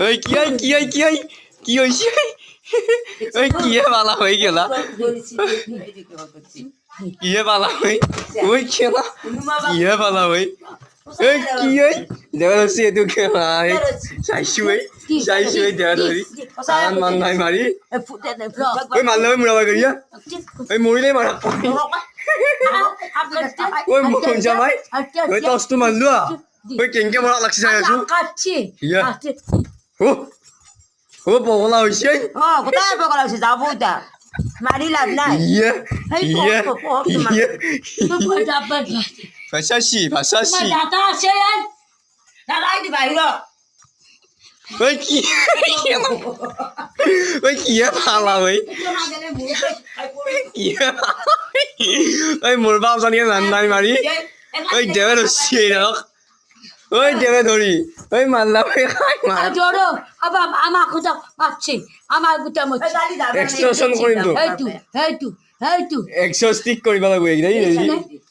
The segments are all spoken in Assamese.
ওই কি হইছে ওই কিয়ে বালা হয়ে গেল কিয়ে বালা হই ওই খেলা কিয়ে বালা হই ওই কি হই দেখা যাচ্ছে এটু খেলা চাইছুই দেখা ধরি সারান মান নাই মারি ওই মারলে ওই মুড়াবার করিয়া ওই মরিলেই মারা ওই মন জামাই ওই টসটো মারলো ওই কেনকে মরা লাগছে চাই আছো ইয়া ও পগলা হইছে কোথায় পগলা হইছে যাবো এটা মারি লাভ নাই ইয়া ইয়া ভাষাশি দাদা আছে দাদাই দি বাহির ওই কি ওই কিয়ে পালা ওই কিয়ে ওই মোর বাপ জানিয়ে রান্নাই মারি ওই দেবে রসি ওই দেবে ধরি ওই মাল্লা ওই খাই মার জোরো আবার আমার কথা পাচ্ছি আমার গুটা মচ্ছে এক্সট্রাকশন করিম তো হেইটু এক্সস্টিক করিব লাগব এই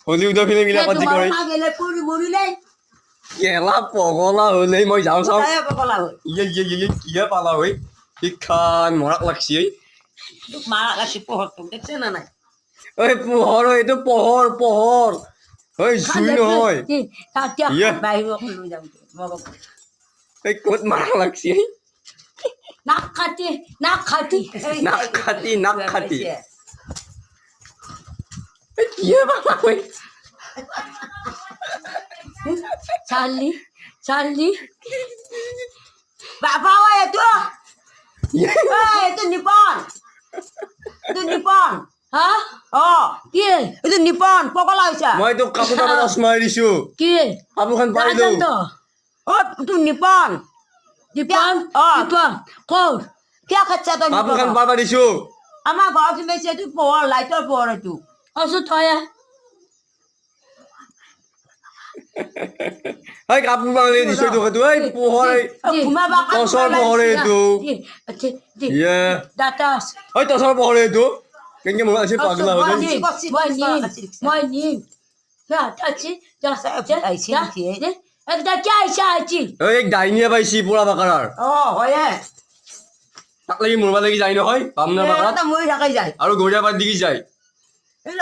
হলিউড ফিল্ম মিলা পাতি করে গেলে পুরি মরিলে কেলা পগলা হলে মই যাও চাও পগলা হই ইয়ে কিয়ে পালা হই শিক্ষান মরাক লাগছি মারা লাগছে পোহর তো দেখছে না নাই ওই পোহর এইটো পোহর ওই জুই নহয় ইয়ে বাহির লৈ যাম এই ক'ত মাৰা লাগছি নাক খাটি এই কিয়ে পালা হই চার্লি বাবা ওই এটো নিপন হ্যাঁ অ কি এটো নিপন পগলা হইছা মই তো কাপোৰ কাপোৰ ৰস মাৰি দিছো কি কাপোৰখন পাৰি দিও অ তো নিপন দীপন কোন কিয় খাচ্ছা তই কাপোৰখন পাৰবা দিছো আমাৰ ঘৰত মেছে এইটো পোহৰ লাইটৰ পোহৰ এইটো অসু থয়া এই কাপোৰ বাংলি দিছো তো এই পোহৰ ঘুমাবা টচৰ পোহৰ এইটো ইয়ে দাতাস ওই টচৰ পোহৰ এইটো কেনকে মোৰ আছে পাগলা হৈ মই নিম আছি একটা কি আইছি এই ডাইনিয়া পাইছি পুৰা বাকাৰাৰ অ হয়ে তাক লাগি মৰবা লাগি যায় নহয় বামনা বাকাৰাত এটা মই থাকাই যায় আৰু গৰিয়া বাদ দিগি যায় এই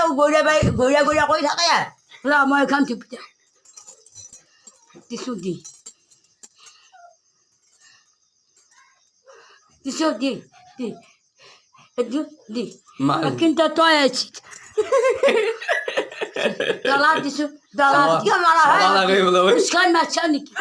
গৰিয়া কৈ থাকে মই এখন টিপি দিছো দি কিন্তু তই আছি দালা দিছো দালা লাগে বলে ওই উস্কান মাছা নেকি